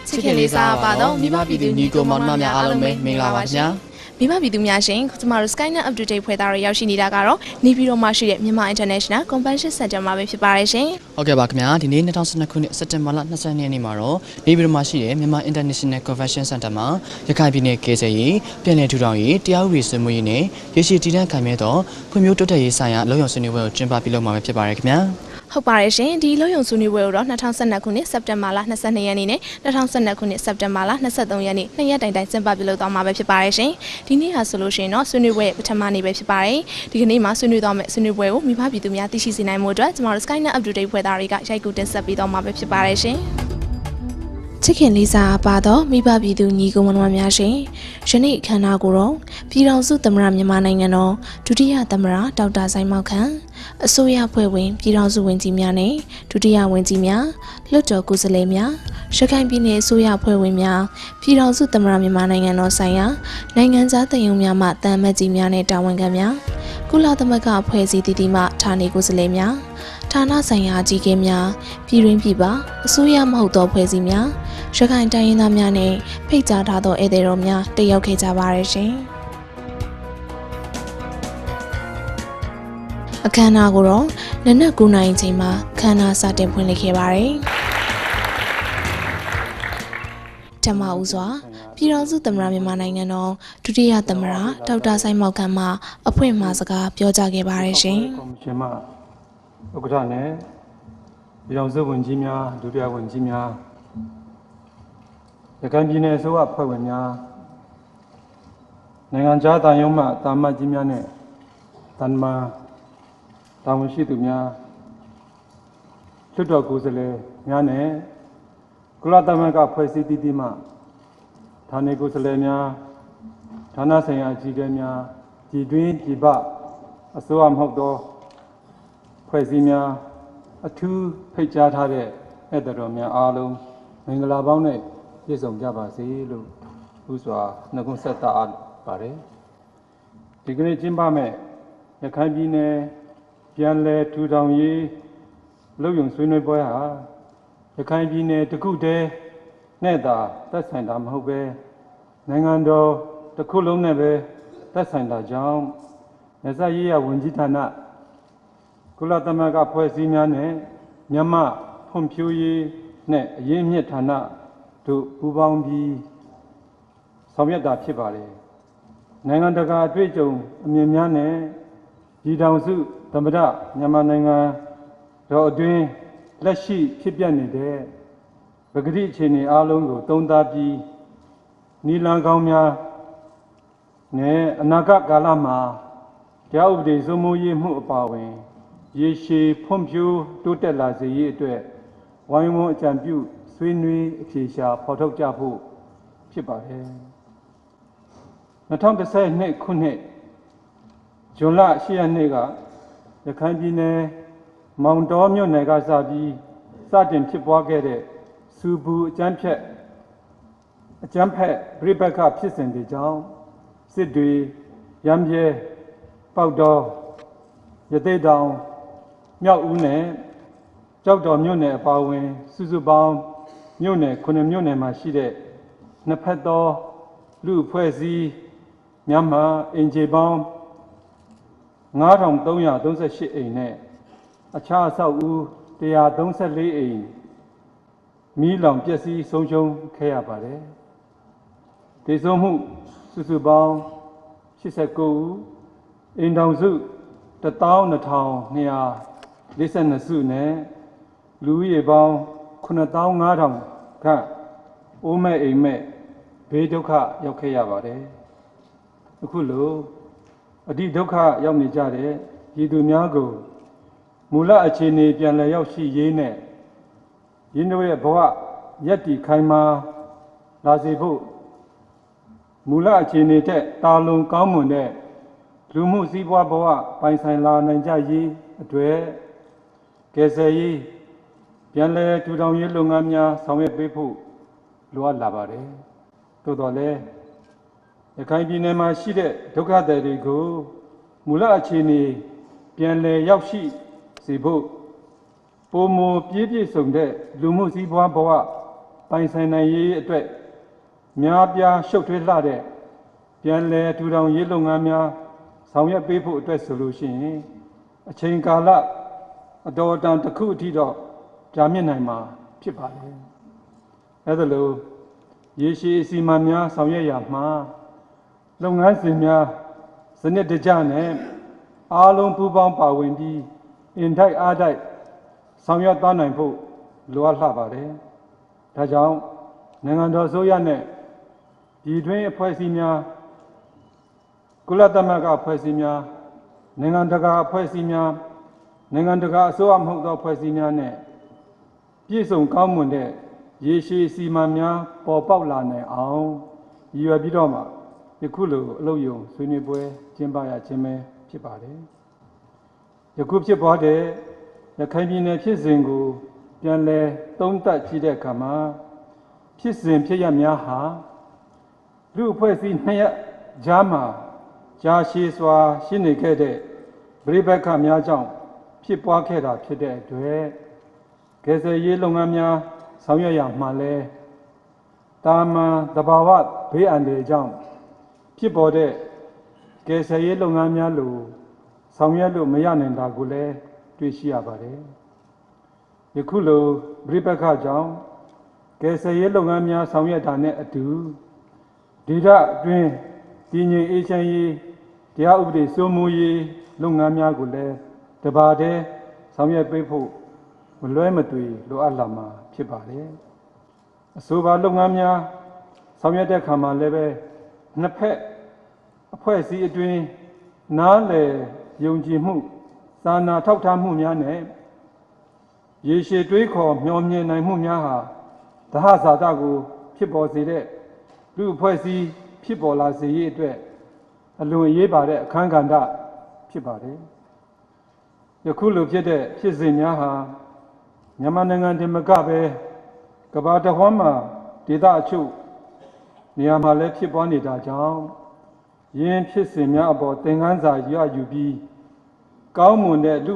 ချစ်ခင်လေးစားပါတော့မိဘပြည်သူညီကိုမောင်နှမများအားလုံးပဲမင်္ဂလာပါခင်ဗျာမိဘပြည်သူများရှင်ကျမတို့ Skynet Up-to-date ဖွဲ့သားတွေရောက်ရှိနေတာကတော့နေပြည်တော်မှာရှိတဲ့မြန်မာ International Convention Center မှာပဲဖြစ်ပါရဲ့ရှင်ဟုတ်ကဲ့ပါခင်ဗျာဒီနေ့2012ခုနှစ်စက်တင်ဘာလ22ရက်နေ့မှာတော့နေပြည်တော်မှာရှိတဲ့မြန်မာ International Convention Center မှာရခိုင်ပြည်နယ်ကေဆယ်ရေးပြည်내ထူထောင်ရေးတရားဥပဒေဆွေးနွေးရေးနဲ့ရရှိတည်တံ့ခိုင်မြဲသောဖွံ့ဖြိုးတိုးတက်ရေးဆိုင်ရာလုံခြုံဆွေးနွေးပွဲကိုကျင်းပပြုလုပ်မှာဖြစ်ပါရဲ့ခင်ဗျာဟုတ်ပါတယ်ရှင်ဒီလုံခြုံဆွေးနွေးပွဲကိုတော့2012ခုနှစ်စက်တင်ဘာလ22ရက်နေ့နဲ့2012ခုနှစ်စက်တင်ဘာလ23ရက်နေ့နှစ်ရက်တိုင်တိုင်ကျင်းပပြုလုပ်သွားမှာပဲဖြစ်ပါတယ်ရှင်ဒီနေ့ဟာဆိုလို့ရှိရင်တော့ဆွေးနွေးပွဲပထမနေ့ပဲဖြစ်ပါတယ်ဒီကနေ့မှာဆွေးနွေးသွားမယ့်ဆွေးနွေးပွဲကိုမိဘပြည်သူများသိရှိစေနိုင်မှုအတွက်ကျမတို့ Skynet Up-to-date ဖွဲ့သားတွေကရိုက်ကူးတင်ဆက်ပေးသွားမှာပဲဖြစ်ပါတယ်ရှင်ချစ်ခင်လေးစားပါတော့မိဘပြည်သူညီကိုမောင်နှမများရှင်ယနေ့အခမ်းအနားကိုတော့ပြည်ထောင်စုသမ္မတမြန်မာနိုင်ငံတော်ဒုတိယသမ္မတဒေါက်တာဆိုင်မောက်ခန့်အစိုးရဖွဲ့ဝင်ပြည်ထောင်စုဝန်ကြီးများနဲ့ဒုတိယဝန်ကြီးများလွှတ်တော်ကိုယ်စားလှယ်များရခိုင်ပြည်နယ်အစိုးရဖွဲ့ဝင်များပြည်ထောင်စုသမ္မတမြန်မာနိုင်ငံတော်ဆိုင်ရာနိုင်ငံသားတန်ယုံများမှတန်မတ်ကြီးများနဲ့တာဝန်ခံများကုလသမဂ္ဂအဖွဲ့အစည်းတည်တည်မှဌာနေကိုယ်စားလှယ်များဌာနဆိုင်ရာအကြီးအကဲများပြည်တွင်းပြည်ပအစိုးရမဟုတ်သောဖွဲ့စည်းများရခိုင်တိုင်းရင်းသားများနဲ့ဖိတ်ကြားထားသောဧည့်သည်တော်များတက်ရောက်ခဲ့ကြပါရရှင်အခမ်းအနားကိုတော့နနက်9:00 နာရီချိန်မှာခမ်းနားစတင်ဖွင့်လှစ်ခဲ့ပါတယ်ဓမ္မဦးစွာပြည်ထောင်စုသမ္မတမြန်မာနိုင်ငံတော်ဒုတိယသမ္မတဒေါက်တာဆိုင်မောက်ခန့်မှအဖွင့်အမှာစကားပြောကြားခဲ့ပါရရှင်ကော်မရှင်မှဥက္ကဋ္ဌနဲ့ပြည်ထောင်စုဝန်ကြီးများဒုတိယဝန်ကြီးများရခိုင်ပြည်နယ်အစိုးရဖွဲ့ဝင်များနိုင်ငံခြားတန်ယုံမှတာမတ်ကြီးများနဲ့တန်မာတာဝန်ရှိသူများလွှတ်တော်ကိုယ်စားလှယ်များနဲ့ကုလသမဂ္ဂဖွဲ့စည်းတည်တည်မှဌာနေကိုယ်စားလှယ်များဌာနဆိုင်ရာအကြီးအကဲများပြည်တွင်းပြည်ပအစိုးရမဟုတ်သောဖွဲ့စည်းများအထူးဖိတ်ကြားထားတဲ့ဧည့်သည်တော်များအားလုံးမင်္ဂလာပေါင်းနဲ့ပြည့်စုံကြပါစေလို့ဥစွာနှုတ်ဆက်တာပါတယ်ဒီကနေ့ကျင်းပမဲ့ရခိုင်ပြည်နယ်ပြန်လည်ထူထောင်ရေးလုံခြုံဆွေးနွေးပွဲဟာရခိုင်ပြည်နယ်တစ်ခုတည်းနဲ့သာသက်ဆိုင်တာမဟုတ်ပဲနိုင်ငံတော်တစ်ခုလုံးနဲ့ပဲသက်ဆိုင်တာကြောင့်နယ်စပ်ရေးရာဝန်ကြီးဌာနကုလသမဂ္ဂဖွဲ့စည်းများနဲ့မြန်မာဖွံ့ဖြိုးရေးနဲ့အရင်းအမြစ်ဌာနတို့ပူးပေါင်းပြီးဆောင်ရွက်တာဖြစ်ပါတယ်နိုင်ငံတကာအတွေ့အကြုံအမြင်များနဲ့ပြည်ထောင်စုသမ္မတမြန်မာနိုင်ငံတော်အတွင်းလက်ရှိဖြစ်ပျက်နေတဲ့ပကတိအခြေအနေအလုံးကိုသုံးသပ်ပြီးနီလန်ကောင်းများနဲ့အနာဂတ်ကာလမှာတရားဥပဒေစိုးမိုးရေးမှုအပါအဝင်ရေရှည်ဖွံ့ဖြိုးတိုးတက်လာစေရေးအတွက်ဝိုင်းဝန်းအကြံပြုဆွေးနွေးအဖြေရှာဖော်ထုတ်ကြဖို့ဖြစ်ပါတယ်2012ခုနှစ်ဇွန်လ10ရက်နေ့ကရခိုင်ပြည်နယ်မောင်တောမြို့နယ်ကစပြီးစတင်ဖြစ်ပွားခဲ့တဲ့စူဘူအကြမ်းဖက်ပြိပက္ခဖြစ်စဉ်တွေကြောင့်စစ်တွေရမ်းပြဲပေါက်တော်ရသေ့တောင်မြောက်ဦးနဲ့ကြောက်တော်မြို့နယ်အပါအဝင်စုစုပေါင်းမြို့နယ်9မြို့နယ်မှာရှိတဲ့နှစ်ဖက်သောလူအဖွဲ့အစည်းများမှအင်ဂျီပေါင်း9338အိမ်နဲ့အခြားအဆောက်အဦ134အိမ်မီးလောင်ပျက်စီးဆုံးရှုံးခဲ့ရပါတယ်။ဒေဆုံးမှုစုစုပေါင်း89ဦးအိမ်ထောင်စု12242စုနဲ့လူဦးရေပေါင်း9500ခန့်အိုးမဲ့အိမ်မဲ့ဘေးဒုက္ခရောက်ခဲ့ရပါတယ်။အခုလိုအတိဒုက္ခရောက်နေကြတဲ့ပြည်သူများကိုမူလအခြေအနေပြန်လည်ရောက်ရှိရေးနဲ့ရင်းတို့ရဲ့ဘဝရပ်တည်ခိုင်မာလာစေဖို့မူလအခြေအနေထက်တာလွန်ကောင်းမွန်တဲ့လူမှုစည်းပွားဘဝပိုင်ဆိုင်လာနိုင်ကြရေးအတွက်ကယ်ဆယ်ရေးပြန်လည်ထူထောင်ရေးလုပ်ငန်းများဆောင်ရွက်ပေးဖို့လိုအပ်လာပါတယ်။သို့တော်လည်းရခိုင်ပြည်နယ်မှာရှိတဲ့ဒုက္ခသည်တွေကိုမူလအခြေအနေပြန်လည်ရောက်ရှိစေဖို့ပိုမိုပြည့်စုံတဲ့လူမှုစည်းပွားဘဝ ပိုင်ဆိုင်နိုင်ရေးအတွက်များပြားရှုပ်ထွေးလှတဲ့ပြန်လည်ထူထောင်ရေးလုပ်ငန်းများဆောင်ရွက်ပေးဖို့အတွက်ဆိုလို့ရှိရင်အချိန်ကာလအတော်အတန်တစ်ခုအထိတော့ကြာမြင့်နိုင်မှာဖြစ်ပါလေ။အဲဒါလို့ရေရှည်အစီအမံများဆောင်ရွက်ရမှာလုပ်ငန်းစဉ်များစနစ်တကျနဲ့အားလုံးပူးပေါင်းပါဝင်ပြီးအင်တိုက်အားတိုက်ဆောင်ရွက်သွားနိုင်ဖို့လိုအပ်လှပါတယ်။ဒါကြောင့်နိုင်ငံတော်အစိုးရနဲ့ပြည်တွင်းအဖွဲ့အစည်းများကုလသမဂ္ဂအဖွဲ့အစည်းများနိုင်ငံတကာအဖွဲ့အစည်းများနိုင်ငံတကာအစိုးရမဟုတ်သောအဖွဲ့အစည်းများနဲ့ပြည့်စုံကောင်းမွန်တဲ့ရေရှည်အစီအမံများပေါ်ပေါက်လာနိုင်အောင်ရည်ရွယ်ပြီးတော့မှယခုလိုအလုပ်ရုံဆွေးနွေးပွဲကျင်းပရခြင်းပဲဖြစ်ပါတယ်။ယခုဖြစ်ပွားတဲ့ရခိုင်ပြည်နယ်ဖြစ်စဉ်ကိုပြန်လည်သုံးသပ်ကြည့်တဲ့အခါမှာဖြစ်စဉ်ဖြစ်ရပ်များဟာလူအဖွဲ့အစည်းနှစ်ရပ်ကြားမှာကြာရှည်စွာရှိနေခဲ့တဲ့ပဋိပက္ခများကြောင့်ဖြစ်ပွားခဲ့တာဖြစ်တဲ့အတွက်ကယ်ဆယ်ရေးလုပ်ငန်းများဆောင်ရွက်ရမှာလဲတာမန်သဘာဝဘေးအန္တရာယ်ကြောင့်ဖြစ်ပေါ်တဲ့ကယ်ဆယ်ရေးလုပ်ငန်းများလိုဆောင်ရွက်လို့မရနိုင်တာကိုလည်းတွေ့ရှိရပါတယ်။ယခုလိုပဋိပက္ခကြောင့်ကယ်ဆယ်ရေးလုပ်ငန်းများဆောင်ရွက်တာနဲ့အတူဒေသအတွင်းတည်ငြိမ်အေးချမ်းရေးတရားဥပဒေစိုးမိုးရေးလုပ်ငန်းများကိုလည်းတပါတည်းဆောင်ရွက်ပေးဖို့မလွဲမသွေလိုအပ်လာမှာဖြစ်ပါတယ်။အဆိုပါလုပ်ငန်းများဆောင်ရွက်တဲ့အခါမှာလည်းပဲနှစ်ဖက်အဖွဲ့အစည်းအတွင်းနားလည်ယုံကြည်မှုစာနာထောက်ထားမှုများနဲ့ရေရှည်တွေးခေါ်မျှော်မြင်နိုင်မှုများဟာသဟဇာတကိုဖြစ်ပေါ်စေတဲ့လူအဖွဲ့အစည်းဖြစ်ပေါ်လာစေရေးအတွက်အလွန်အရေးပါတဲ့အခန်းကဏ္ဍဖြစ်ပါတယ်။ယခုလိုဖြစ်တဲ့ဖြစ်စဉ်များဟာမြန်မာနိုင်ငံတမကပဲကမ္ဘာတစ်ဝန်းမှာဒေသအချို့နေရာမှာလည်းဖြစ်ပွားနေတာကြောင့်ယင်းဖြစ်စဉ်များအပေါ်သင်ခန်းစာရယူပြီးကောင်းမွန်တဲ့လူ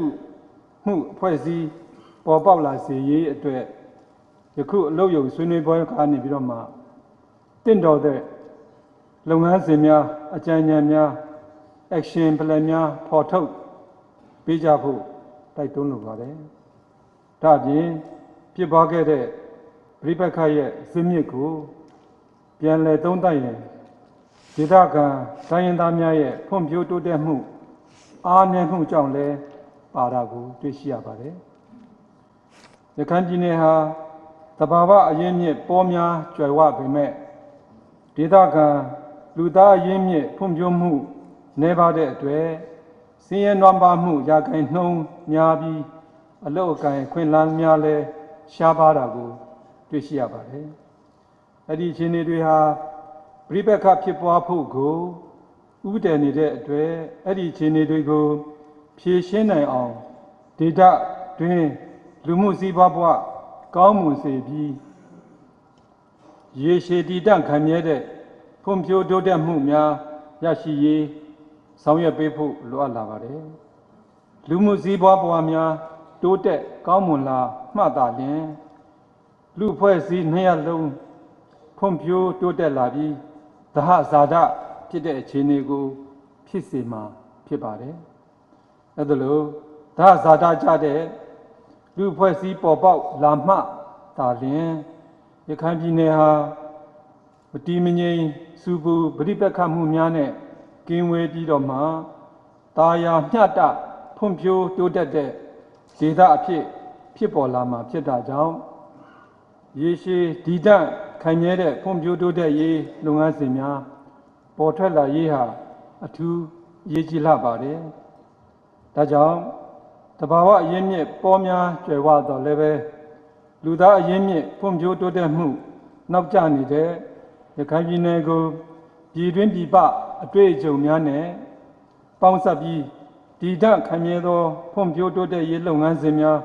မှုအဖွဲ့အစည်းပေါ်ပေါက်လာစေရေးအတွက်ယခုအလုပ်ရုံဆွေးနွေးပွဲကနေပြီးတော့မှတင့်တော်တဲ့လုပ်ငန်းစဉ်များအကြံဉာဏ်များ action plan များဖော်ထုတ်ပေးကြဖို့တိုက်တွန်းလိုပါတယ်။ဒါ့အပြင်ဖြစ်ပွားခဲ့တဲ့ပဋိပက္ခရဲ့ဇစ်မြစ်ကိုပြန်လည်သုံးသပ်ရင်ဒေသခံတိုင်းရင်းသားများရဲ့ဖွံ့ဖြိုးတိုးတက်မှုအားနည်းမှုကြောင့်လည်းပါတာကိုတွေ့ရှိရပါတယ်။ရခိုင်ပြည်နယ်ဟာသဘာဝအရင်းမြစ်ပေါများကြွယ်ဝပေမဲ့ဒေသခံလူသားအရင်းမြစ်ဖွံ့ဖြိုးမှုနည်းပါးတဲ့အတွက်ဆင်းရဲနွမ်းပါးမှုရာခိုင်နှုန်းများပြီးအလုတ်အကင်ခွင့်လန်းများလည်းရှားပါးတာကိုတွေ့ရှိရပါတယ်။အဲ့ဒီအခြေအနေတွေဟာပဋိပက္ခဖြစ်ပွားဖို့ကိုဥတည်နေတဲ့အတွက်အဲ့ဒီအခြေအနေတွေကိုဖြေရှင်းနိုင်အောင်ဒေသတွင်းလူမှုစည်းပွားဘဝကောင်းမွန်စေပြီးရေရှည်တည်တံ့ခိုင်မြဲတဲ့ဖွံ့ဖြိုးတိုးတက်မှုများရရှိရေးဆောင်ရွက်ပေးဖို့လိုအပ်လာပါတယ်။လူမှုစည်းပွားဘဝများတိုးတက်ကောင်းမွန်လာမှသာလျှင်လူအဖွဲ့အစည်းနှစ်ရပ်လုံးဖွံ့ဖြိုးတိုးတက်လာပြီးသဟဇာတဖြစ်တဲ့အခြေအနေကိုဖြစ်စေမှာဖြစ်ပါတယ်။အဲဒါလို့သဟဇာတကြတဲ့လူအဖွဲ့အစည်းပေါ်ပေါက်လာမှသာလျှင်ရခိုင်ပြည်နယ်ဟာမတည်မငြိမ်စူပူပဋိပက္ခမှုများနဲ့ကင်းဝေးပြီးတော့မှတာယာမျှတဖွံ့ဖြိုးတိုးတက်တဲ့ဒေသအဖြစ်ပေါ်လာမှာဖြစ်တာကြောင့်ရေရှည်တည်တံ့ခိုင်မြဲတဲ့ဖွံ့ဖြိုးတိုးတက်ရေးလုပ်ငန်းစဉ်များပေါ်ထွက်လာရေးဟာအထူးအရေးကြီးလာပါတယ်။ဒါကြောင့်တဘာဝအရင်းမြစ်ပေါ်များကျွယ်ဝတော်လည်းပဲလူသားအရင်းမြစ်ဖွံ့ဖြိုးတိုးတက်မှုနောက်ကျနေတဲ့ရခိုင်ပြည်နယ်ကိုပြည်တွင်းပြည်ပအတွေ့အကြုံများနဲ့ပေါင်းစပ်ပြီးတည်တံ့ခိုင်မြဲသောဖွံ့ဖြိုးတိုးတက်ရေးလုပ်ငန်းစဉ်များ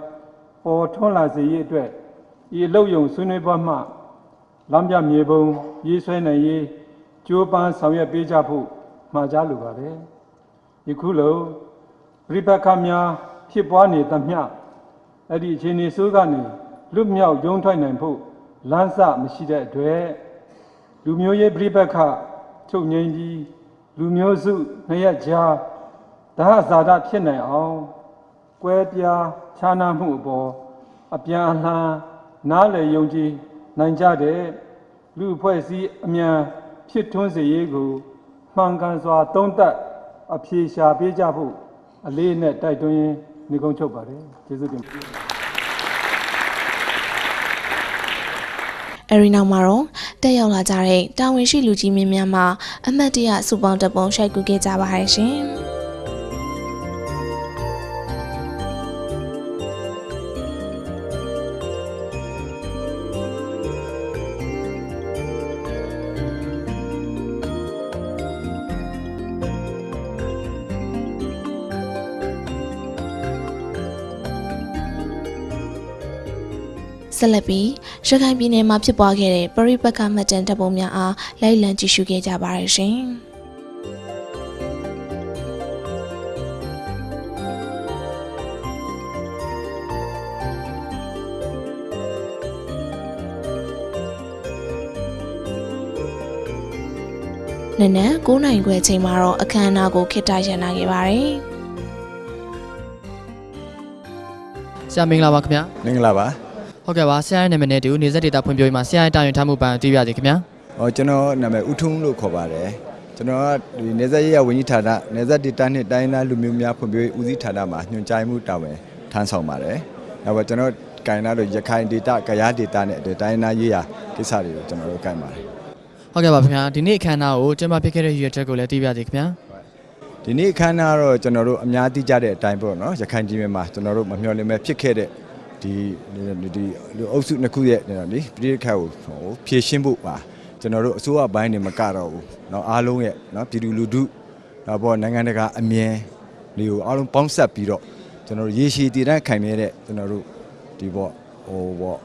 ပေါ်ထွန်းလာစေရေးအတွက်ဤအလုပ်ရုံဆွေးနွေးပွဲမှလမ်းပြမြေပုံရေးဆွဲနိုင်ရေးကြိုးပမ်းဆောင်ရွက်ပေးကြဖို့မှာကြားလိုပါတယ်။ယခုလိုပြိပက္ခများဖြစ်ပွားနေသမျှအဲ့ဒီအခြေအနေဆိုးကနေလွတ်မြောက်ရုန်းထွက်နိုင်ဖို့ Lansa Machida Dwe, Lumioye Bribaka, Chunyangi, Lumiozu, Nayaja, Dahazada Pianao, Guedia, Chana Mubo, Apiana, Nale Yonji, Nanjade, Lu Poesi, Amia, Pitunzi Yegu, Manganzwa, Donda, Apisha, Bejabu, Alene, Daidoin, Nigonchobare, Jesudim. အဲဒီနောက်မှာတော့တက်ရောက်လာကြတဲ့တာဝန်ရှိလူကြီးမင်းများမှအမတ်တရစုပေါင်းတပ်ပုံရှိုက်ကူခဲ့ကြပါရဲ့ရှင်ဆက်လက်ပြီးရခိုင်ပြည်နယ်မှာဖြစ်ပွားခဲ့တဲ့ပရိပတ်ခမှတ်တမ်းတပ်ပုံများအားလိုက်လံကြည့်ရှုခဲ့ကြပါရရှင်နနက်9 နာရီခွဲအချိန်မှာတော့အခမ်းအနားကိုခေတ္တရန်နာခဲ့ပါတယ်ဆရာမင်္ဂလာပါခင်ဗျာမင်္ဂလာပါဟုတ်ကဲ့ပါဆရာရဲ့နာမည်နဲ့တူနေဆက်ဒေတာဖွံ့ဖြိုးရေးမှာဆရာရဲ့တာဝန်ထမ်းမှုပန်းသိရစီခင်ဗျာကျွန်တော်နာမည်ဦးထွန်းလို့ခေါ်ပါတယ်ကျွန်တော်ကဒီနေဆက်ရေးရဝန်ကြီးဌာနနေဆက်ဒေတာနဲ့တိုင်းသားလူမျိုးများဖွံ့ဖြိုးရေးဦးစီးဌာနမှာညွှန်ကြားမှုတာဝန်ထမ်းဆောင်ပါတယ်နောက်တော့ကျွန်တော်ကိုင်လာတော့ရခိုင်ဒေတာကရားဒေတာနဲ့တိုင်းသားရေးရာကိစ္စတွေကိုကျွန်တော်တို့ကိုင်ပါတယ်ဟုတ်ကဲ့ပါခင်ဗျာဒီနေ့အခမ်းအနားကိုကျင်းပဖြစ်ခဲ့တဲ့ရည်ရွယ်ချက်ကိုလည်းသိပြစီခင်ဗျာဒီနေ့အခမ်းအနားတော့ကျွန်တော်တို့အများသိကြတဲ့အတိုင်းပေါ့နော်ရခိုင်ပြည်နယ်မှာကျွန်တော်တို့မမျှော်လင့်မဲ့ဖြစ်ခဲ့တဲ့ဒီအုပ်စုနှစ်ခုရဲ့ဒီပြည်ခါကိုဖြည့်ရှင်းဖို့ပါကျွန်တော်တို့အစိုးရဘိုင်းတွေမကတော့ဘူးเนาะအားလုံးရဲ့เนาะပြည်သူလူထုတော့ပေါ့နိုင်ငံတကာအမြင်တွေကိုအားလုံးပေါင်းဆက်ပြီးတော့ကျွန်တော်တို့ရေရှည်တည်တံ့ခိုင်မြဲတဲ့ကျွန်တော်တို့ဒီပေါ့ပေါ့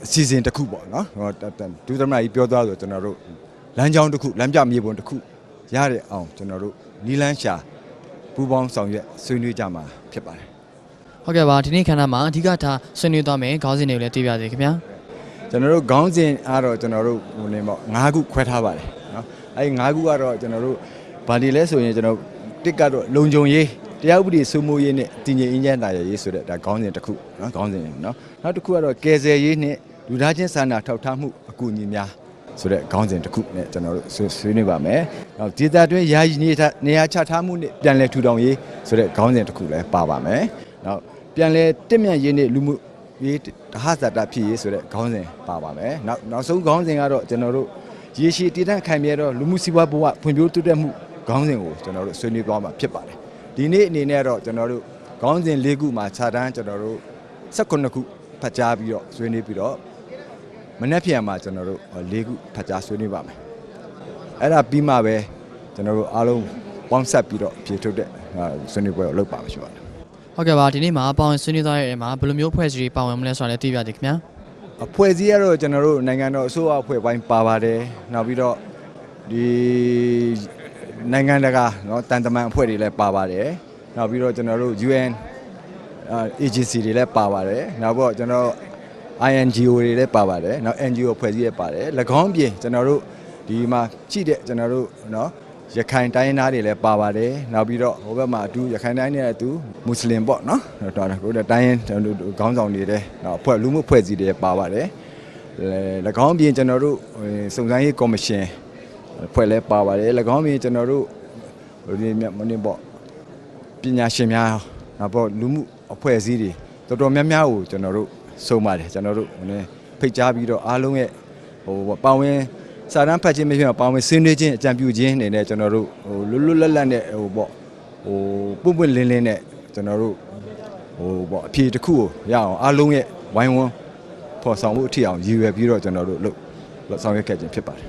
အစီအစဉ်တစ်ခုပေါ့เนาะဒုသမ္မတကြီးပြောသွားဆိုကျွန်တော်တို့လမ်းကြောင်းတစ်ခုလမ်းပြမြေပုံတစ်ခုရတဲ့အောင်ကျွန်တော်တို့နီလန်းရှာပူပေါင်းဆောင်ရွက်ဆွေးနွေးကြမှာဖြစ်ပါတယ်ဟုတ်ကဲ့ပါဒီနေ့ခန္ဓာမှာအဓိကထားဆွေးနွေးသွားမယ်ခေါင်းစဉ်တွေကိုလည်းသိပြစေခင်ဗျာကျွန်တော်တို့ခေါင်းစဉ်အားတော့ကျွန်တော်တို့ဟိုနေပေါ့9ခုခွဲထားပါတယ်เนาะအဲဒီ9ခုကတော့ကျွန်တော်တို့ဗာဒီလဲဆိုရင်ကျွန်တော်တစ်ကတော့လုံခြုံရေးတရားဥပဒေစိုးမိုးရေးနဲ့တည်ငြိမ်အေးချမ်းသာရေးဆိုတဲ့ဒါခေါင်းစဉ်တစ်ခုเนาะခေါင်းစဉ်เนาะနောက်တစ်ခုကတော့ကယ်ဆယ်ရေးနဲ့လူသားချင်းစာနာထောက်ထားမှုအကူအညီများဆိုတဲ့ခေါင်းစဉ်တစ်ခုနဲ့ကျွန်တော်တို့ဆွေးနွေးပါမယ်နောက်ဒေသတွင်းယာယီနေရာချထားမှုနဲ့ပြန်လည်ထူထောင်ရေးဆိုတဲ့ခေါင်းစဉ်တစ်ခုလည်းပါပါမယ်နောက်ပြန်လဲတက်မြတ်ရေးနဲ့လူမှုရေးတဟဇာတာဖြစ်ရေးဆိုတဲ့ခေါင်းစဉ်ပါပါမယ်နောက်ဆုံးခေါင်းစဉ်ကတော့ကျွန်တော်တို့ရေရှည်တည်တံ့ခိုင်မြဲတော့လူမှုစီးပွားဘဝဖွံ့ဖြိုးတိုးတက်မှုခေါင်းစဉ်ကိုကျွန်တော်တို့ဆွေးနွေးသွားမှာဖြစ်ပါတယ်ဒီနေ့အနေနဲ့တော့ကျွန်တော်တို့ခေါင်းစဉ်၄ခုမှာခြားတန်းကျွန်တော်တို့18ခုဖတ်ကြားပြီးတော့ဆွေးနွေးပြီးတော့မနေ့ပြန်မှာကျွန်တော်တို့၄ခုဖတ်ကြားဆွေးနွေးပါမယ်အဲ့ဒါပြီးမှပဲကျွန်တော်တို့အားလုံးပေါင်းဆက်ပြီးတော့ဖြည့်ထုတ်တဲ့ဆွေးနွေးပွဲကိုလုပ်ပါမှာရှိပါတယ်ဟုတ်ကဲ့ပါဒီနေ့မှာပါဝင်ဆွေးနွေးသွားတဲ့နေရာမှာဘယ်လိုမျိုးဖွဲ့စည်းတွေပါဝင်မလဲဆိုတာလည်းသိပြသေးခင်ဗျာအဖွဲ့အစည်းကတော့ကျွန်တော်တို့နိုင်ငံတော်အစိုးရအဖွဲ့ပိုင်းပါပါတယ်နောက်ပြီးတော့ဒီနိုင်ငံတကာเนาะတန်တမန်အဖွဲ့တွေလည်းပါပါတယ်နောက်ပြီးတော့ကျွန်တော်တို့ UN agency တွေလည်းပါပါတယ်နောက်ပြီးတော့ကျွန်တော် INGO တွေလည်းပါပါတယ်နောက် NGO အဖွဲ့အစည်းတွေပါတယ်၎င်းပြင်ကျွန်တော်တို့ဒီမှာကြည့်တဲ့ကျွန်တော်တို့เนาะရခိုင်တိုင်းသားတွေလည်းပါပါတယ်နောက်ပြီးတော့ဟိုဘက်မှာအတူရခိုင်တိုင်းနဲ့အတူမွတ်စလင်ပေါ့နော်တော်တော်ကိုတိုင်းခေါင်းဆောင်တွေလည်းနောက်အဖွဲ့လူမှုဖွဲ့စည်းတွေပါပါတယ်၎င်းပြင်ကျွန်တော်တို့စုံစမ်းရေးကော်မရှင်ဖွဲ့လည်းပါပါတယ်၎င်းပြင်ကျွန်တော်တို့ဒီမနေ့ပေါ့ပညာရှင်များနောက်ပေါ့လူမှုအဖွဲ့အစည်းတွေတော်တော်များများကိုကျွန်တော်တို့စုံပါတယ်ကျွန်တော်တို့ဖိတ်ကြားပြီးတော့အားလုံးရဲ့ဟိုပါဝင်စာတမ်းဖတ်ခြင်းမဖြစ်မှာပါဝင်ဆွေးနွေးခြင်းအကြံပြုခြင်းအနေနဲ့ကျွန်တော်တို့ဟိုလွတ်လပ်နဲ့ဟိုပေါ့ဟိုပွင့်လင်းလင်းနဲ့ကျွန်တော်တို့ဟိုပေါ့အဖြေတစ်ခုကိုရအောင်အားလုံးရဲ့ဝိုင်းဝန်းဖော်ဆောင်မှုအထီအောင်ရည်ရွယ်ပြီးတော့ကျွန်တော်တို့လုပ်ဆောင်ရွက်ခဲ့ခြင်းဖြစ်ပါတယ်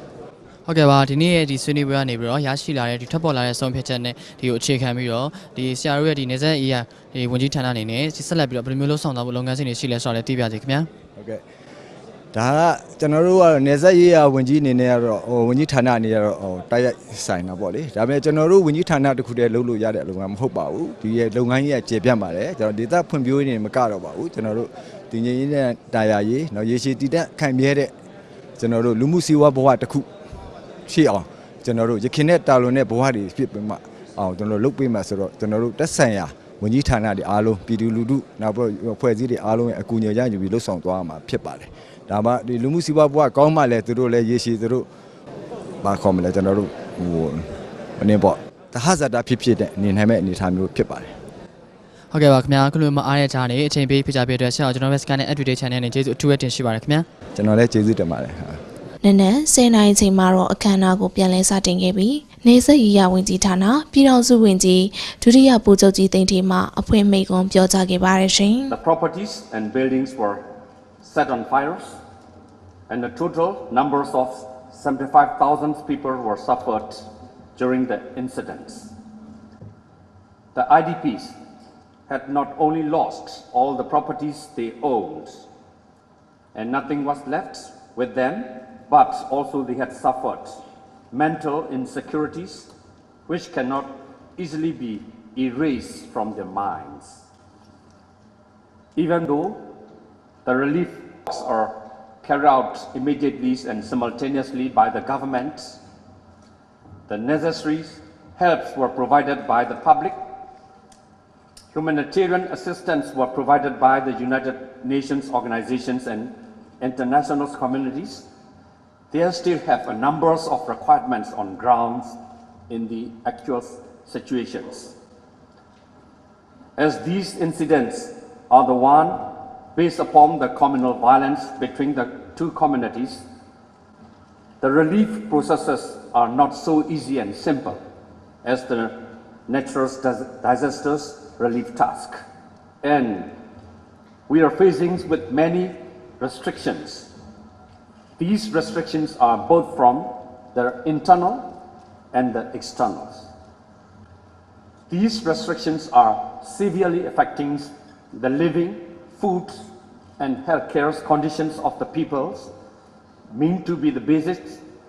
ဟုတ်ကဲ့ပါဒီနေ့ရဲ့ဒီဆွေးနွေးပွဲကနေပြီးတော့ရရှိလာတဲ့ဒီထပ်ပေါ်လာတဲ့ဆုံးဖြတ်ချက်နဲ့ဒီကိုအခြေခံပြီးတော့ဒီဆရာတို့ရဲ့ဒီနေဆက်အေးရဒီဝန်ကြီးဌာနအနေနဲ့ဆက်လက်ပြီးတော့ဘယ်လိုမျိုးလှုပ်ဆောင်သွားဖို့လုပ်ငန်းစဉ်တွေရှိလဲဆိုတာလည်းသိပြစေခင်ဗျာဟုတ်ကဲ့ဒါကကျွန်တော်တို့ကနေဆက်ရေးရဝန်ကြီးအနေနဲ့ကတော့ဟိုဝန်ကြီးဌာနအနေနဲ့ကတော့ဟိုတိုက်ရိုက်ဆိုင်တာပေါ့လေဒါပေမဲ့ကျွန်တော်တို့ဝန်ကြီးဌာနတစ်ခုတည်းလုပ်လို့ရတဲ့လုပ်ငန်းမဟုတ်ပါဘူးဒီရဲ့လုပ်ငန်းကြီးကကျေပြတ်ပါတယ်ကျွန်တော်ဒေသဖွံ့ဖြိုးရေးနေမကတော့ပါဘူးကျွန်တော်တို့ တင်ကြီးနဲ့တာယာရေးเนาะရေရှည်တည်တဲ့ခံမြဲတဲ့ကျွန်တော်တို့လူမှုစီးပွားဘဝတစ်ခုရှိအောင်ကျွန်တော်တို့ရခင်နဲ့တာလွန်တဲ့ဘဝတွေဖြစ်ပြီးမှအောင်ကျွန်တော်လုပ်ပေးမှဆိုတော့ကျွန်တော်တို့တက်ဆိုင်ရာဝန်ကြီးဌာနတွေအားလုံးပြည်သူလူထုနောက်ပြီးဖွဲ့စည်းတွေအားလုံးရဲ့အကူအညီရယူပြီးလှုပ်ဆောင်သွားမှာဖြစ်ပါတယ်ဒါမှဒီလူမှုစီးပွားဘဝကောင်းမှလည်းသူတို့လည်းရေရှည်သူတို့ဘာခေါ်မလဲကျွန်တော်တို့ဟိုအနေပေါ့တဟဇာတာဖြစ်တဲ့အနေနိုင်မဲ့အနေအထားမျိုးဖြစ်ပါတယ်ဟုတ်ကဲ့ပါခင်ဗျာခုလိုမအားရကြနေအချိန်ပေးဖိကြပေးအတွက်ဆရာကျွန်တော်ပဲ scan နဲ့ Rehabilitation နဲ့ကျေးဇူးအထူးပဲတင်ရှိပါတယ်ခင်ဗျာကျွန်တော်လည်းကျေးဇူးတင်ပါတယ်နနက်10:00နာရီချိန်မှာတော့အခမ်းအနားကိုပြန်လည်စတင်ခဲ့ပြီးနေဆက်ရေးရဝန်ကြီးဌာနပြည်ထောင်စုဝန်ကြီးဒုတိယဗိုလ်ချုပ်ကြီးသိန်းထေးမှအဖွင့်မိန့်ခွန်းပြောကြားခဲ့ပါတယ်ရှင် The properties and buildings were set on fires and the total numbers of 75,000 people were suffered during the incidents. The IDPs had not only lost all the properties they owned and nothing was left with them, but also they had suffered mental insecurities which cannot easily be erased from their minds. Even though the relief are carried out immediately and simultaneously by the government, the necessary helps were provided by the public. Humanitarian assistance were provided by the United Nations organizations and international communities. They still have a numbers of requirements on grounds in the actual situations. As these incidents are the one based upon the communal violence between the two communities, the relief processes are not so easy and simple as the natural disasters relief task. And we are facing with many restrictions. These restrictions are both from the internal and the externals. These restrictions are severely affecting the living, food and healthcare conditions of the peoples, mean to be the basic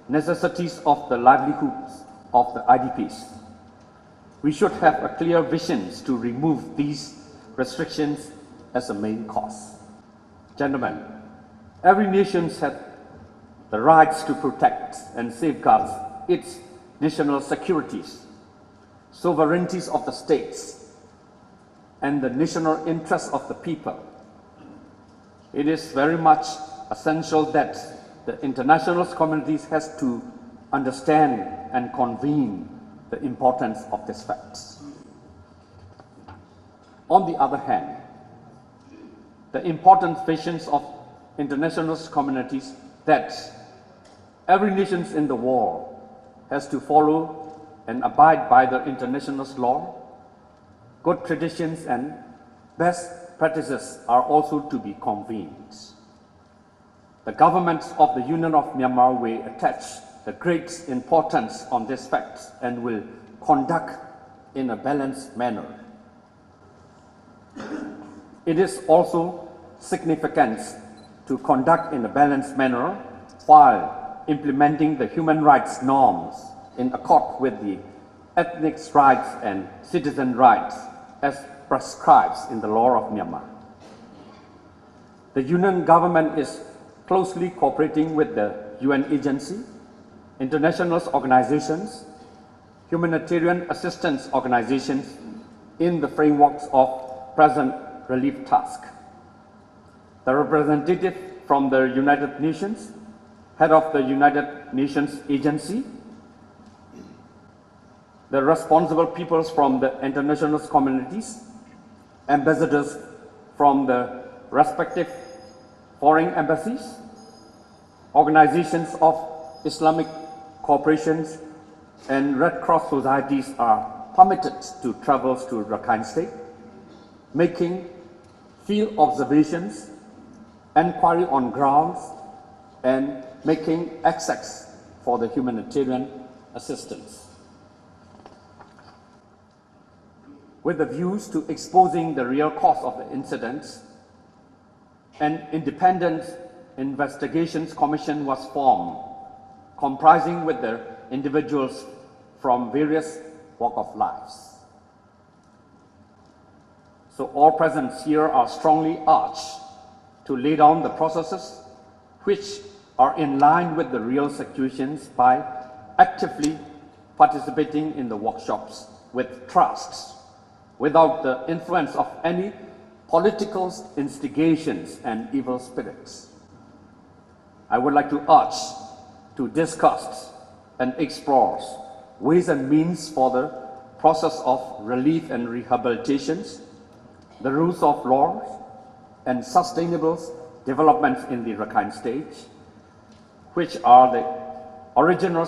necessities of the livelihoods of the IDPs. We should have a clear vision to remove these restrictions as a main cause. Gentlemen, every nation has the rights to protect and safeguard its national securities, sovereignties of the states, and the national interests of the people. It is very much essential that the international communities has to understand and convene the importance of these facts. On the other hand, the important visions of international communities that every nation in the world has to follow and abide by the international law, good traditions and best practices are also to be convened. The government of the Union of Myanmar will attach the great importance on this fact and will conduct in a balanced manner. It is also significant to conduct in a balanced manner while implementing the human rights norms in accord with the ethnic rights and citizen rights as prescribed in the law of Myanmar. The Union government is closely cooperating with the UN agency, international organizations, humanitarian assistance organizations in the frameworks of present relief task. The representative from the United Nations, head of the United Nations agency, the responsible peoples from the international communities, ambassadors from the respective foreign embassies, organizations of Islamic corporations and Red Cross societies are permitted to travel to Rakhine State, making field observations, inquiry on grounds, and making access for the humanitarian assistance. With the views to exposing the real cause of the incidents, an independent investigations commission was formed, comprising with the individuals from various walks of lives. So all present here are strongly urged to lay down the processes which are in line with the real situations by actively participating in the workshops with trust, without the influence of any political instigations and evil spirits. I would like to urge to discuss and explore ways and means for the process of relief and rehabilitations, the rules of law, and sustainable developments in the Rakhine state, which are the original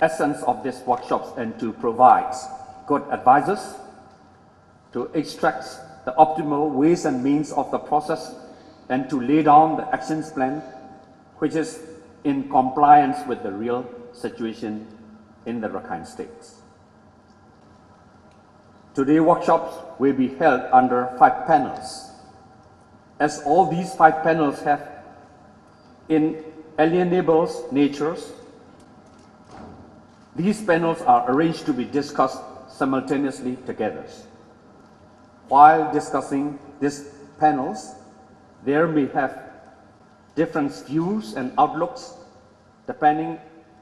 essence of these workshops, and to provide good advices to extract the optimal ways and means of the process and to lay down the action plan which is in compliance with the real situation in the Rakhine states. Today's workshops will be held under 5 panels. As all these 5 panels have inalienable natures, these panels are arranged to be discussed simultaneously together. While discussing these panels, there may have different views and outlooks depending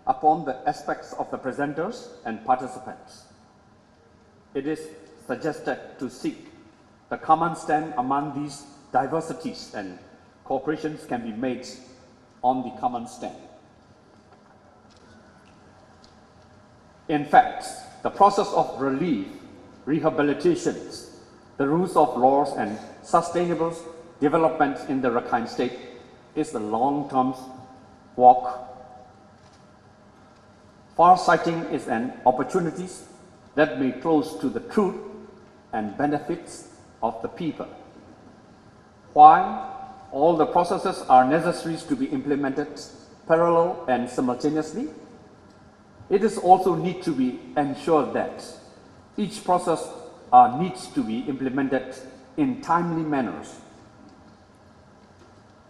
upon the aspects of the presenters and participants. It is suggested to seek the common stand among these diversities, and cooperations can be made on the common stand. In fact, the process of relief, rehabilitations, the rules of laws and sustainable development in the Rakhine state is a long-term work. Far-sighting is an opportunity that may close to the truth and benefits of the people. While all the processes are necessary to be implemented parallel and simultaneously, it is also need to be ensured that each process needs to be implemented in timely manners,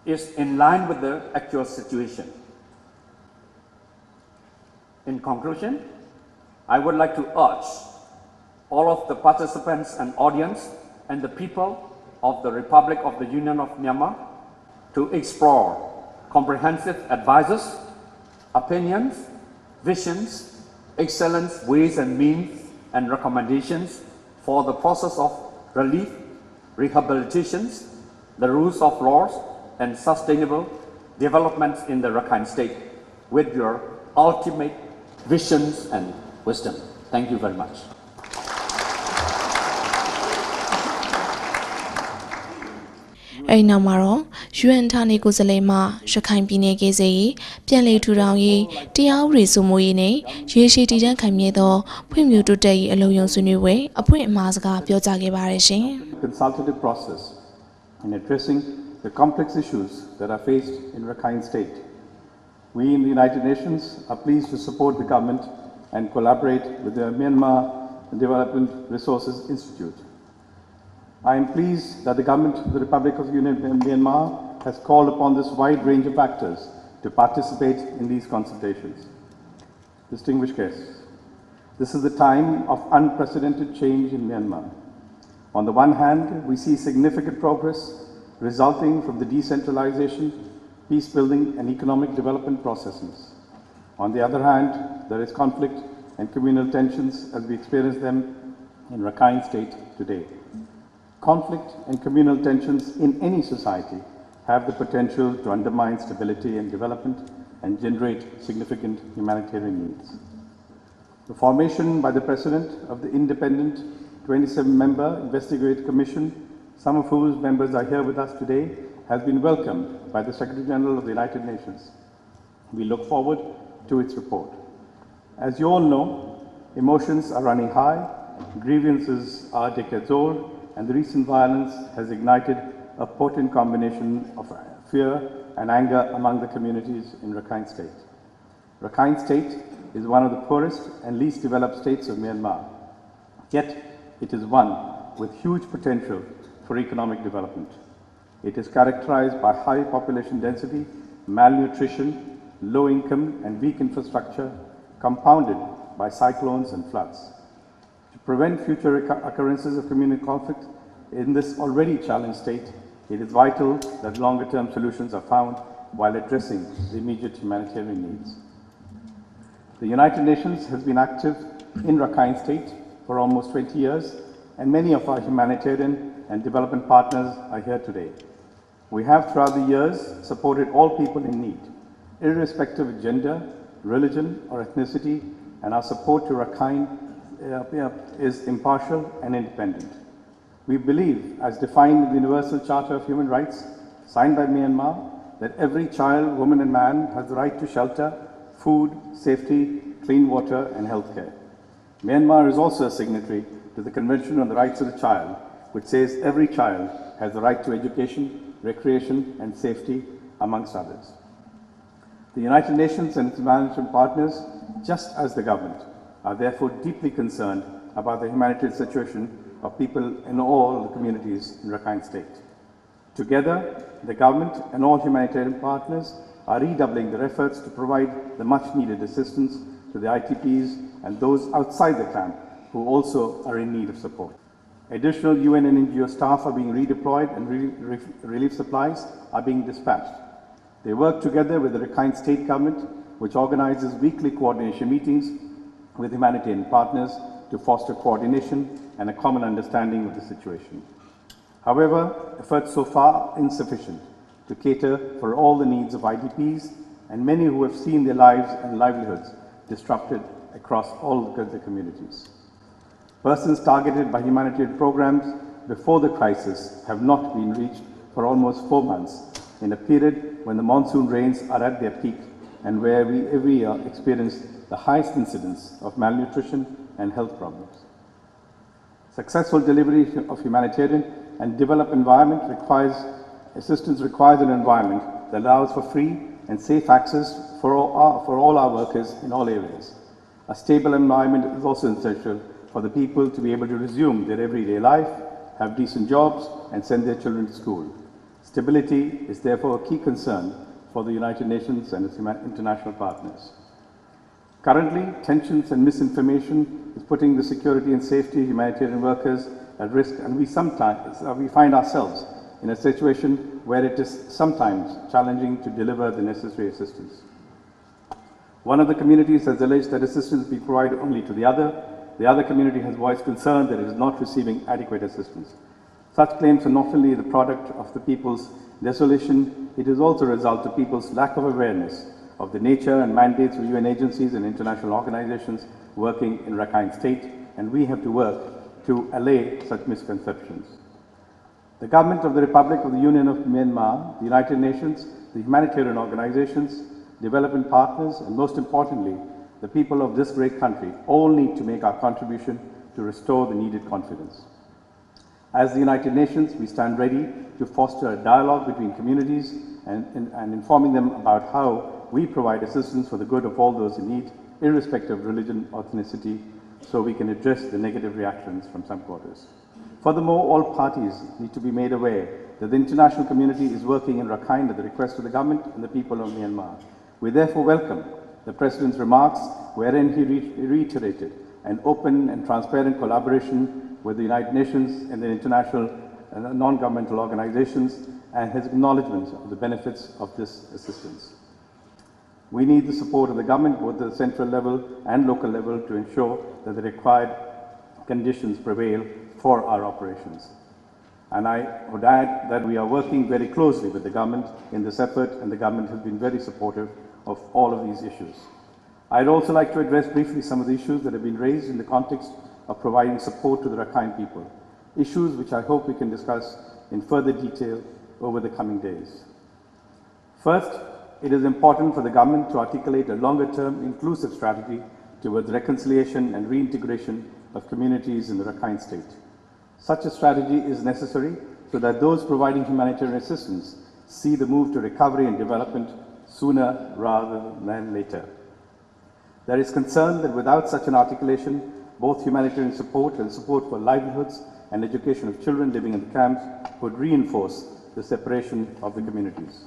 is in line with the actual situation. In conclusion, I would like to urge all of the participants and audience and the people of the Republic of the Union of Myanmar to explore comprehensive advices, opinions, visions, excellent ways and means and recommendations for the process of relief, rehabilitations, the rules of laws, and sustainable developments in the Rakhine state with your ultimate visions and wisdom. Thank you very much. အဲ့နောက်မှာတော့ UN ဌာနေကိုယ်စားလှယ်မှရခိုင်ပြည်နယ်ကေစေရေးပြည်လေထူထောင်ရေးတရားဥပဒေစိုးမိုးရေးနဲ့ရေရှည်တည်တံ့ခိုင်မြဲသောဖွံ့ဖြိုးတိုးတက်ရေးအလုံးစုံဆွေးနွေးပွဲအဖွင့်အမှာစကားပြောကြားခဲ့ပါတယ်ရှင် Consultative process in addressing the complex issues that are faced in Rakhine state. We in the United Nations are pleased to support the government and collaborate with the Myanmar Development Resources Institute. I am pleased that the government of the Republic of the Union of Myanmar has called upon this wide range of actors to participate in these consultations. Distinguished guests, this is a time of unprecedented change in Myanmar. On the one hand, we see significant progress resulting from the decentralization, peace building and economic development processes. On the other hand, there is conflict and communal tensions as we experience them in Rakhine state today. Conflict and communal tensions in any society have the potential to undermine stability and development and generate significant humanitarian needs. The formation by the President of the independent 27-member Investigative Commission, some of whose members are here with us today, has been welcomed by the Secretary General of the United Nations. We look forward to its report. As you all know, emotions are running high, grievances are decades old, and the recent violence has ignited a potent combination of fear and anger among the communities in Rakhine state. Rakhine state is one of the poorest and least developed states of Myanmar, yet it is one with huge potential for economic development. It is characterized by high population density, malnutrition, low income and weak infrastructure, compounded by cyclones and floods. To prevent future occurrences of communal conflict in this already challenged state, It is vital that longer-term solutions are found while addressing the immediate humanitarian needs. The United Nations has been active in Rakhine State for almost 20 years, and many of our humanitarian and development partners are here today. We have throughout the years supported all people in need, irrespective of gender, religion or ethnicity, and our support to Rakhine is impartial and independent. We believe, as defined in the Universal Charter of Human Rights, signed by Myanmar, that every child, woman and man has the right to shelter, food, safety, clean water and health care. Myanmar is also a signatory to the Convention on the Rights of the Child, which says every child has the right to education, recreation and safety, amongst others. The United Nations and its management partners, just as the government, are therefore deeply concerned about the humanitarian situation of people in all the communities in Rakhine State. Together, the government and all humanitarian partners are redoubling their efforts to provide the much-needed assistance to the ITPs and those outside the camp who also are in need of support. Additional UN and NGO staff are being redeployed and relief supplies are being dispatched. They work together with the Rakhine State government, which organizes weekly coordination meetings with humanitarian partners to foster coordination and a common understanding of the situation. However, efforts so far are insufficient to cater for all the needs of IDPs and many who have seen their lives and livelihoods disrupted across all the communities. Persons targeted by humanitarian programs before the crisis have not been reached for almost 4 months, in a period when the monsoon rains are at their peak and where we every year experience the highest incidence of malnutrition and health problems. Successful delivery of humanitarian and developed environment assistance requires an environment that allows for free and safe access for all our workers in all areas. A stable environment is also essential for the people to be able to resume their everyday life, have decent jobs, and send their children to school. Stability is therefore a key concern for the United Nations and its international partners. Currently, tensions and misinformation is putting the security and safety of humanitarian workers at risk, and we find ourselves in a situation where it is sometimes challenging to deliver the necessary assistance. One of the communities has alleged that assistance be provided only to the other community has voiced concern that it is not receiving adequate assistance. Such claims are not only the product of the people's desolation, it is also a result of people's lack of awareness of the nature and mandates of UN agencies and international organizations working in Rakhine State, and we have to work to allay such misconceptions. The government of the Republic of the Union of Myanmar, the United Nations, the humanitarian organizations, development partners, and most importantly, the people of this great country all need to make our contribution to restore the needed confidence. As the United Nations, we stand ready to foster a dialogue between communities and informing them about how we provide assistance for the good of all those in need, irrespective of religion or ethnicity, so we can address the negative reactions from some quarters. Furthermore, all parties need to be made aware that the international community is working in Rakhine at the request of the government and the people of Myanmar. We therefore welcome the President's remarks wherein he reiterated an open and transparent collaboration with the United Nations and the international non-governmental organizations and his acknowledgement of the benefits of this assistance. We need the support of the government, both at the central level and local level, to ensure that the required conditions prevail for our operations. And I would add that we are working very closely with the government in this effort, and the government has been very supportive of all of these issues. I'd also like to address briefly some of the issues that have been raised in the context of providing support to the Rakhine people, issues which I hope we can discuss in further detail over the coming days. First, it is important for the government to articulate a longer-term inclusive strategy towards reconciliation and reintegration of communities in the Rakhine State. Such a strategy is necessary so that those providing humanitarian assistance see the move to recovery and development sooner rather than later. There is concern that without such an articulation, both humanitarian support and support for livelihoods and education of children living in the camps would reinforce the separation of the communities.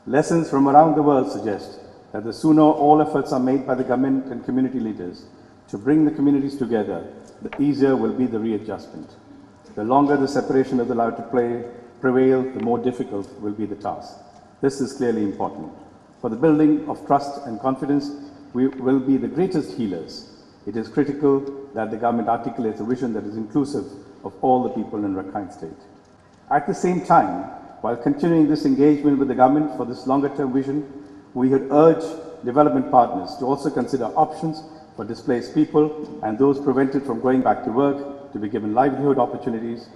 Lessons from around the world suggest that the sooner all efforts are made by the government and community leaders to bring the communities together, the easier will be the readjustment. The longer the separation is allowed to prevail, the more difficult will be the task. This is clearly important. For the building of trust and confidence, we will be the greatest healers. It is critical that the government articulates a vision that is inclusive of all the people in Rakhine State. At the same time, while continuing this engagement with the government for this longer-term vision, we had urged development partners to also consider options for displaced people and those prevented from going back to work to be given livelihood opportunities,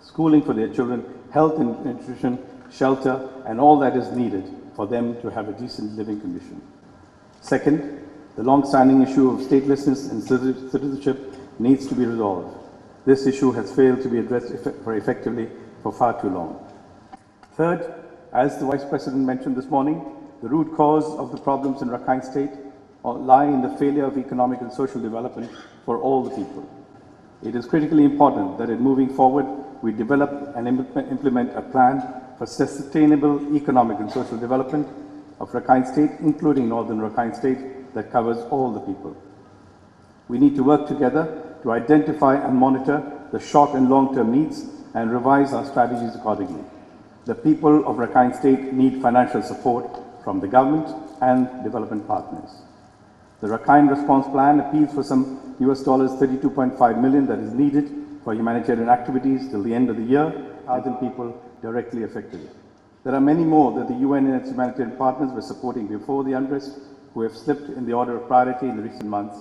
schooling for their children, health and nutrition, shelter, and all that is needed for them to have a decent living condition. Second, the long-standing issue of statelessness and citizenship needs to be resolved. This issue has failed to be addressed effectively for far too long. Third, as the Vice President mentioned this morning, the root cause of the problems in Rakhine State lie in the failure of economic and social development for all the people. It is critically important that in moving forward, we develop and implement a plan for sustainable economic and social development of Rakhine State, including Northern Rakhine State, that covers all the people. We need to work together to identify and monitor the short and long-term needs and revise our strategies accordingly. The people of Rakhine State need financial support from the government and development partners. The Rakhine Response Plan appeals for some $32.5 million that is needed for humanitarian activities till the end of the year, as in people directly affected. There are many more that the UN and its humanitarian partners were supporting before the unrest, who have slipped in the order of priority in the recent months,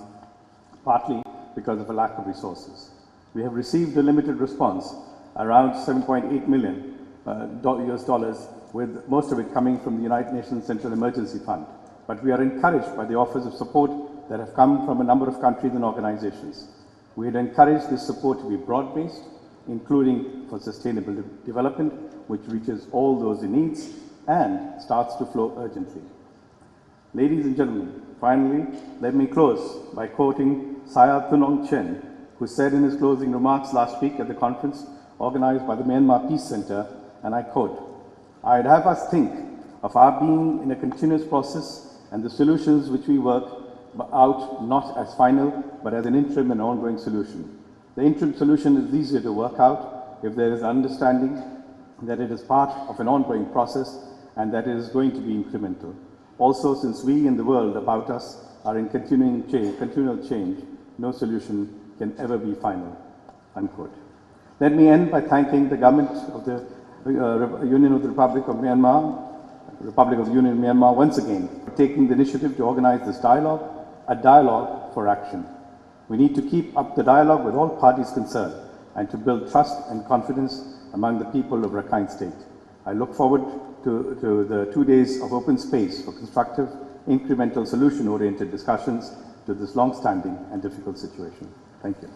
partly because of a lack of resources. We have received a limited response, around $7.8 million US dollars, with most of it coming from the United Nations Central Emergency Fund. But we are encouraged by the offers of support that have come from a number of countries and organizations. We would encourage this support to be broad-based, including for sustainable development, which reaches all those in need and starts to flow urgently. Ladies and gentlemen, finally, let me close by quoting Saya Thunong Chen, who said in his closing remarks last week at the conference organized by the Myanmar Peace Center, and I quote, "I'd have us think of our being in a continuous process and the solutions which we work out not as final, but as an interim and ongoing solution. The interim solution is easier to work out if there is understanding that it is part of an ongoing process and that it is going to be incremental. Also, since we in the world about us are in continual change, no solution can ever be final." Unquote. Let me end by thanking the government of the Union of the Republic of Myanmar, Republic of the Union of Myanmar once again for taking the initiative to organize this dialogue, a dialogue for action. We need to keep up the dialogue with all parties concerned and to build trust and confidence among the people of Rakhine State. I look forward to the 2 days of open space for constructive, incremental, solution-oriented discussions to this long-standing and difficult situation. Thank you.